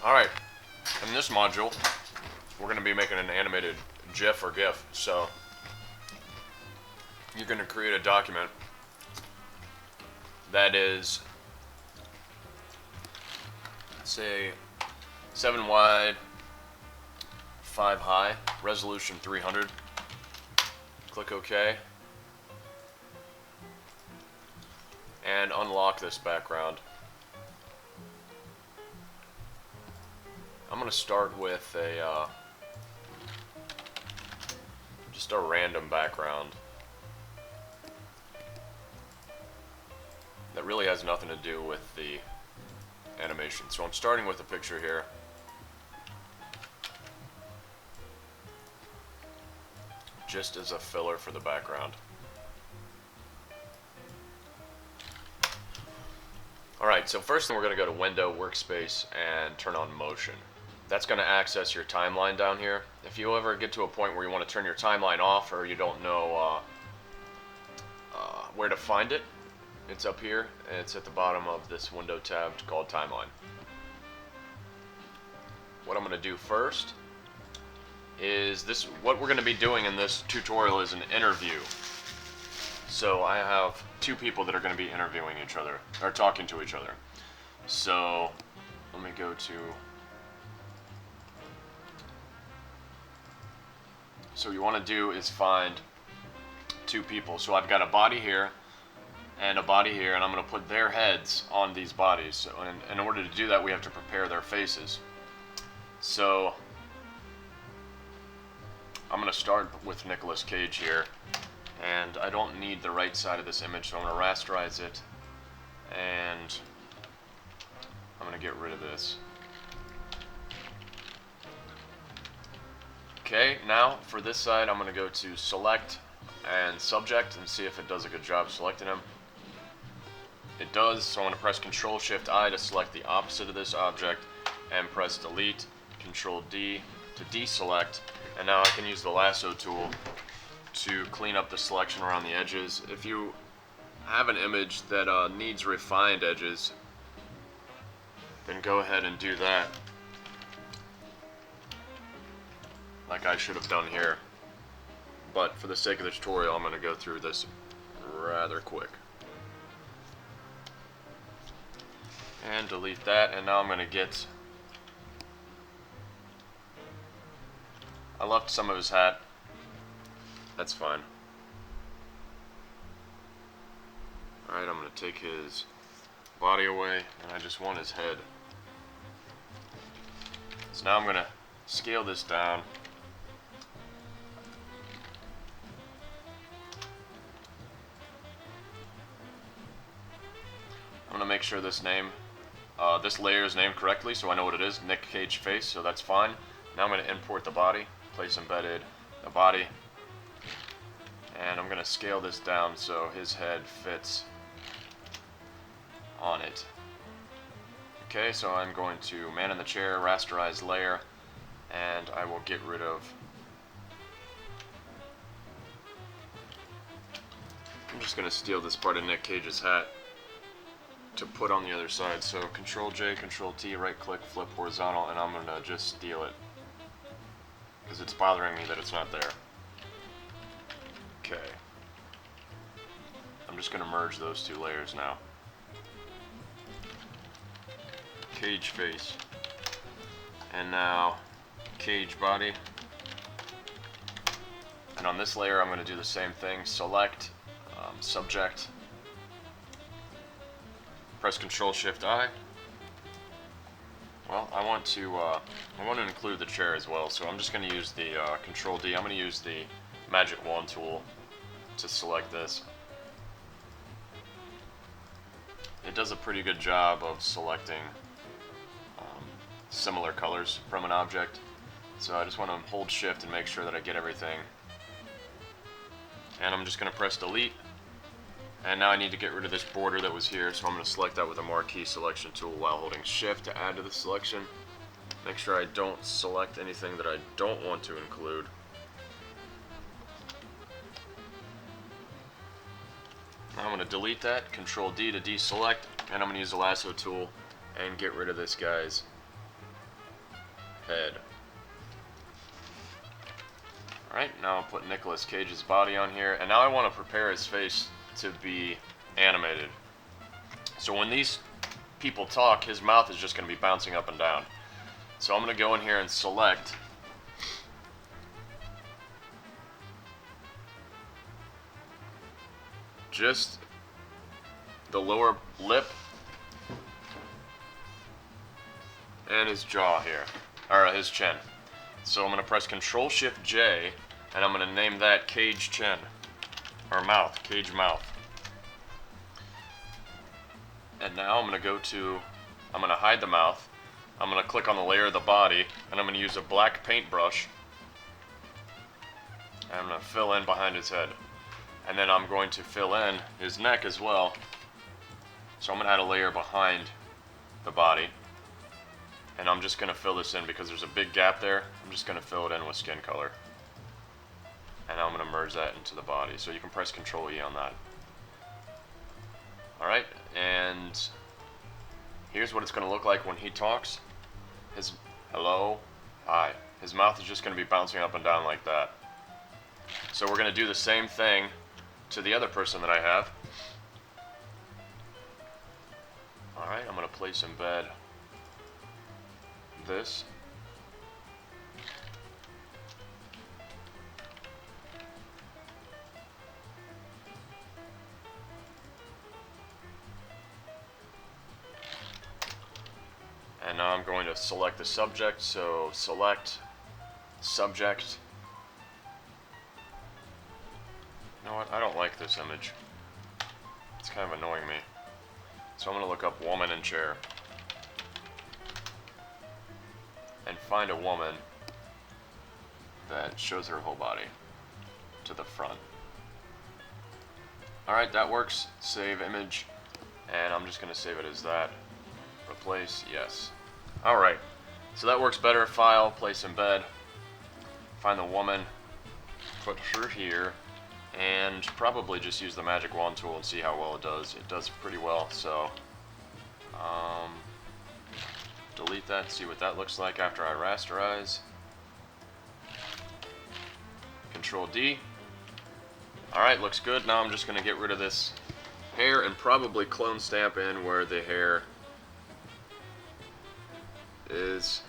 Alright, in this module, we're going to be making an animated GIF or GIF. So, you're going to create a document that is, say, 7 wide, 5 high, resolution 300. Click OK. And unlock this background. I'm going to start with just a random background that really has nothing to do with the animation. So I'm starting with a picture here. Just as a filler for the background. Alright, so first thing we're going to go to Window, Workspace, and turn on Motion. That's going to access your timeline down here. If you ever get to a point where you want to turn your timeline off or you don't know where to find it, it's up here. It's at the bottom of this window tab called Timeline. What I'm going to do first is this. What we're going to be doing in this tutorial is an interview. So I have two people that are going to be interviewing each other, or talking to each other. So let me go to. So what you want to do is find two people. So I've got a body here and a body here, and I'm going to put their heads on these bodies. So in order to do that, we have to prepare their faces. So I'm going to start with Nicolas Cage here, and I don't need the right side of this image, so I'm going to rasterize it, and I'm going to get rid of this. Okay, now for this side, I'm going to go to Select and Subject and see if it does a good job selecting them. It does, so I'm going to press Control-Shift-I to select the opposite of this object, and press Delete, Control-D to deselect, and now I can use the lasso tool to clean up the selection around the edges. If you have an image that needs refined edges, then go ahead and do that, like I should have done here. But for the sake of the tutorial, I'm going to go through this rather quick. And delete that, and now I'm going to get... I left some of his hat. That's fine. Alright, I'm going to take his body away, and I just want his head. So now I'm going to scale this down. I'm going to make sure this layer is named correctly so I know what it is, Nick Cage face, so that's fine. Now I'm going to import the body, place embedded, the body, and I'm going to scale this down so his head fits on it. Okay, so I'm going to man in the chair, rasterize layer, and I will get rid of... I'm just going to steal this part of Nick Cage's hat to put on the other side. So Control-J, Control-T, right-click, flip horizontal, and I'm going to just steal it because it's bothering me that it's not there. Okay. I'm just going to merge those two layers now. Cage face. And now Cage body. And on this layer I'm going to do the same thing. Select, Subject, press Control-Shift-I. Well, I want to include the chair as well, so I'm just going to use the Control-D. I'm going to use the Magic Wand tool to select this. It does a pretty good job of selecting similar colors from an object. So I just want to hold Shift and make sure that I get everything. And I'm just going to press Delete. And now I need to get rid of this border that was here, so I'm going to select that with a marquee selection tool while holding Shift to add to the selection. Make sure I don't select anything that I don't want to include. Now I'm going to delete that, Control D to deselect, and I'm going to use the lasso tool and get rid of this guy's head. Alright, now I'll put Nicolas Cage's body on here, and now I want to prepare his face to be animated. So when these people talk, his mouth is just going to be bouncing up and down. So I'm going to go in here and select just the lower lip and his jaw here, or his chin. So I'm going to press Control-Shift-J, and I'm going to name that Cage Chin, or Mouth, Cage Mouth. And now I'm going to hide the mouth. I'm going to click on the layer of the body, and I'm going to use a black paintbrush. And I'm going to fill in behind his head. And then I'm going to fill in his neck as well. So I'm going to add a layer behind the body. And I'm just going to fill this in because there's a big gap there. I'm just going to fill it in with skin color. And now I'm going to merge that into the body. So you can press Control-E on that. Alright, and here's what it's going to look like when he talks. His hello, hi. His mouth is just going to be bouncing up and down like that. So we're going to do the same thing to the other person that I have. Alright, I'm going to place embed this. And now I'm going to select the subject, so select subject. You know what, I don't like this image. It's kind of annoying me. So I'm going to look up woman in chair. And find a woman that shows her whole body to the front. Alright, that works. Save image. And I'm just going to save it as that. Replace, yes. Alright, so that works better. File, place embed. Find the woman. Put her here. And probably just use the magic wand tool and see how well it does. It does pretty well, so delete that and see what that looks like after I rasterize. Control D. Alright, looks good. Now I'm just going to get rid of this hair and probably clone stamp in where the hair is.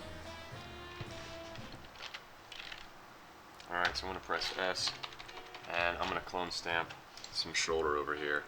Alright, so I'm going to press S and I'm going to clone stamp some shoulder over here.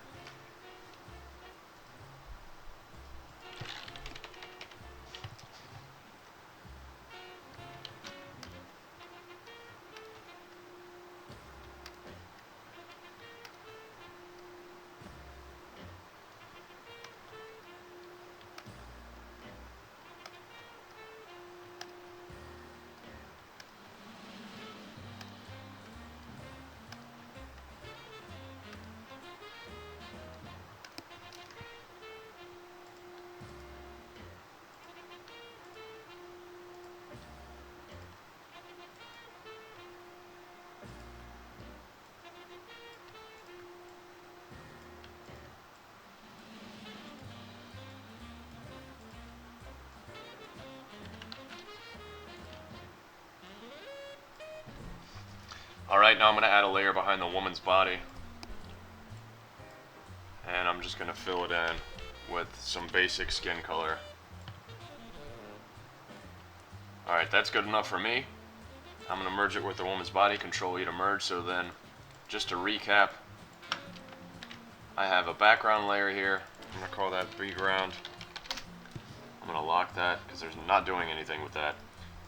Alright, now I'm going to add a layer behind the woman's body. And I'm just going to fill it in with some basic skin color. Alright, that's good enough for me. I'm going to merge it with the woman's body, Control-E to merge. So then, just to recap, I have a background layer here. I'm going to call that background. I'm going to lock that because there's not doing anything with that.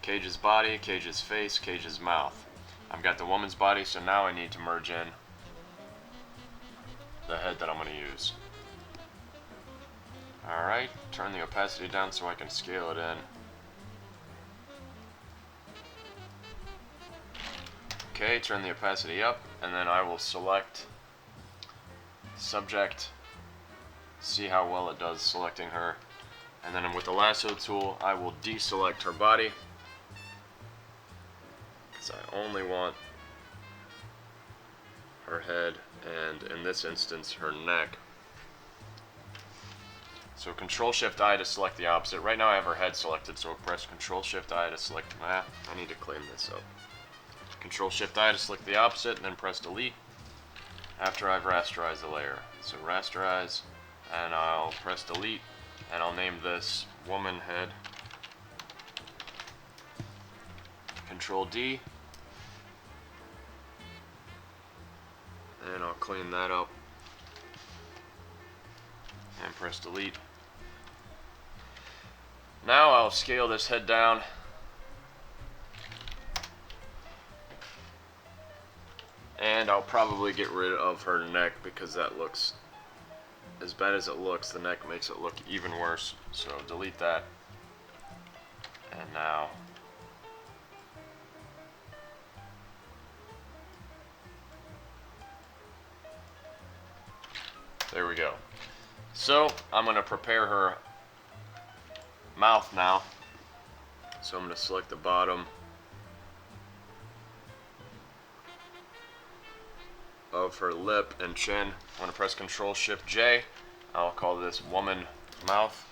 Cage's body, Cage's face, Cage's mouth. I've got the woman's body, so now I need to merge in the head that I'm going to use. Alright, turn the opacity down so I can scale it in. Okay, turn the opacity up, and then I will select subject, see how well it does selecting her. And then with the lasso tool, I will deselect her body. I only want her head and, in this instance, her neck. So Control-Shift-I to select the opposite. Right now I have her head selected, so press Control-Shift-I to select, I need to clean this up. Control-Shift-I to select the opposite, and then press Delete after I've rasterized the layer. So rasterize, and I'll press Delete, and I'll name this woman head. Control-D, and I'll clean that up, and press Delete. Now I'll scale this head down, and I'll probably get rid of her neck because that looks, as bad as it looks, the neck makes it look even worse. So delete that, and now there we go. So I'm going to prepare her mouth now. So I'm going to select the bottom of her lip and chin. I'm going to press Control-Shift-J. I'll call this woman mouth.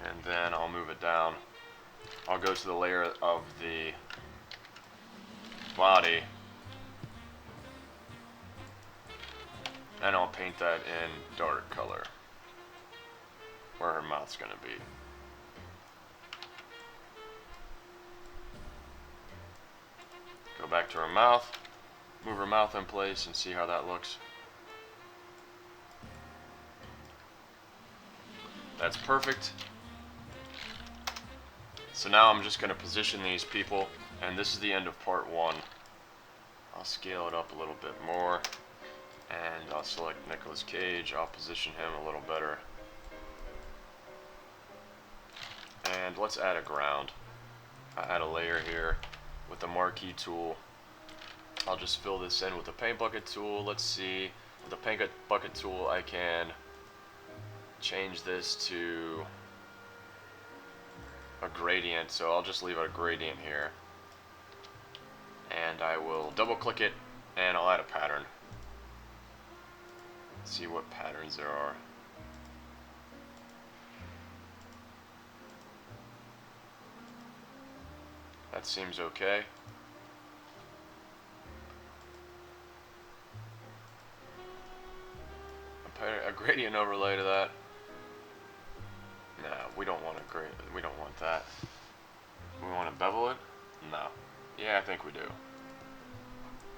And then I'll move it down. I'll go to the layer of the body, and I'll paint that in dark color where her mouth's going to be. Go back to her mouth, move her mouth in place, and see how that looks. That's perfect. So now I'm just going to position these people, and this is the end of part 1. I'll scale it up a little bit more, and I'll select Nicolas Cage. I'll position him a little better. And let's add a ground. I add a layer here with the marquee tool. I'll just fill this in with the paint bucket tool. Let's see, with the paint bucket tool I can change this to a gradient, so I'll just leave a gradient here. And I will double click it, and I'll add a pattern. Let's see what patterns there are. That seems okay. A gradient overlay to that. No, we don't want a gradient. We don't want that. We want to bevel it? No. Yeah, I think we do.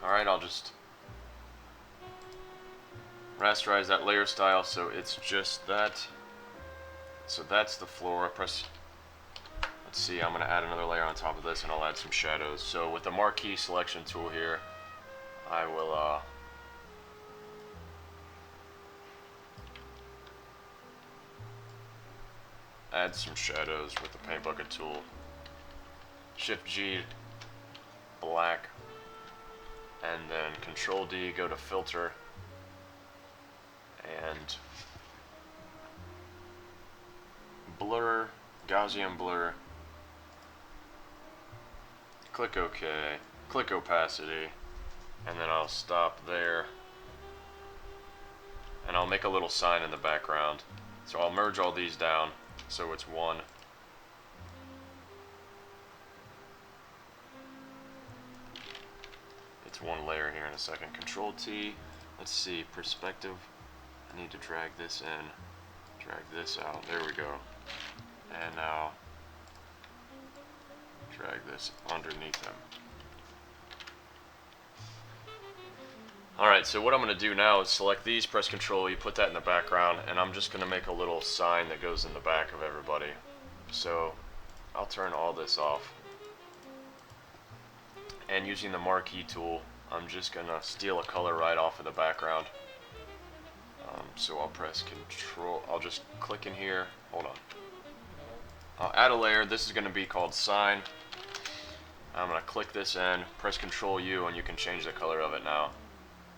Alright, I'll just rasterize that layer style so it's just that. So that's the floor. Press. Let's see, I'm going to add another layer on top of this, and I'll add some shadows. So with the marquee selection tool here, I will add some shadows with the paint bucket tool. Shift G, black, and then Control D, go to filter, and blur, Gaussian blur. Click OK, click opacity, and then I'll stop there, and I'll make a little sign in the background. So I'll merge all these down so it's one. It's one layer here in a second. Control T, let's see, perspective. I need to drag this in, drag this out, there we go. And now drag this underneath him. Alright, so what I'm going to do now is select these, press Control E, put that in the background, and I'm just going to make a little sign that goes in the back of everybody. So I'll turn all this off. And using the marquee tool, I'm just going to steal a color right off of the background. So I'll press Control, I'll just click in here, hold on. I'll add a layer, this is going to be called Sign. I'm going to click this in, press Control U, and you can change the color of it now.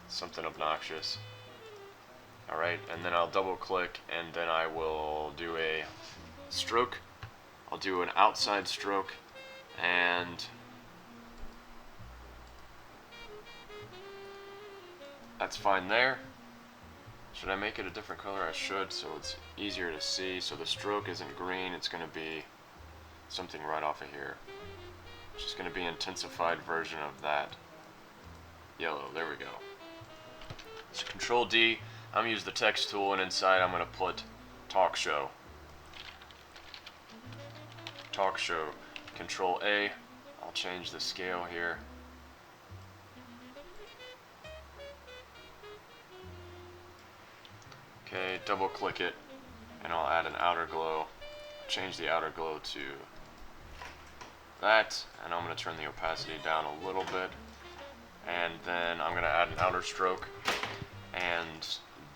Something obnoxious. Alright, and then I'll double click, and then I will do a stroke. I'll do an outside stroke, and that's fine there. Should I make it a different color? I should, so it's easier to see. So the stroke isn't green, it's going to be something right off of here. It's just going to be an intensified version of that yellow. There we go. So Control D, I'm going to use the text tool, and inside I'm going to put talk show. Talk show. Control A, I'll change the scale here. Okay, double click it, and I'll add an outer glow. Change the outer glow to that, and I'm going to turn the opacity down a little bit, and then I'm going to add an outer stroke, and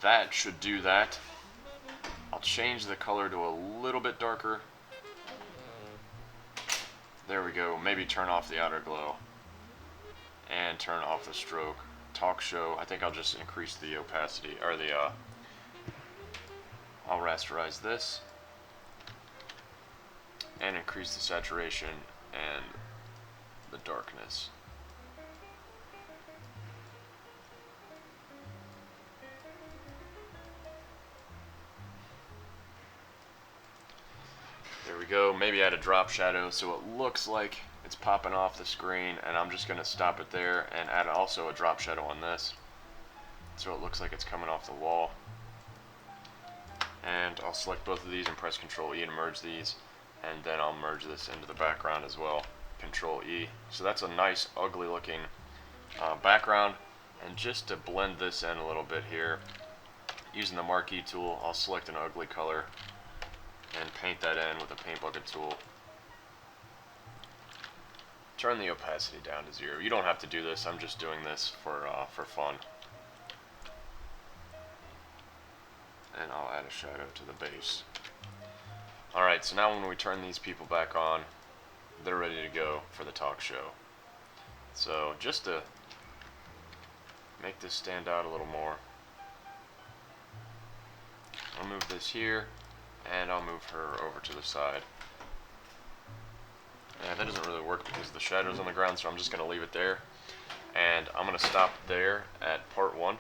that should do that. I'll change the color to a little bit darker. There we go. Maybe turn off the outer glow and turn off the stroke. Talk show, I think I'll just increase the opacity, or I'll rasterize this and increase the saturation and the darkness. There we go. Maybe add a drop shadow so it looks like it's popping off the screen, and I'm just going to stop it there and add also a drop shadow on this so it looks like it's coming off the wall. And I'll select both of these and press Control E to merge these, and then I'll merge this into the background as well. Control E. So that's a nice ugly looking background, and just to blend this in a little bit here, using the marquee tool, I'll select an ugly color and paint that in with a paint bucket tool. Turn the opacity down to 0. You don't have to do this, I'm just doing this for fun. And I'll add a shadow to the base. Alright, so now when we turn these people back on, they're ready to go for the talk show. So just to make this stand out a little more, I'll move this here, and I'll move her over to the side. Yeah, that doesn't really work because the shadow's on the ground, so I'm just going to leave it there. And I'm going to stop there at part 1.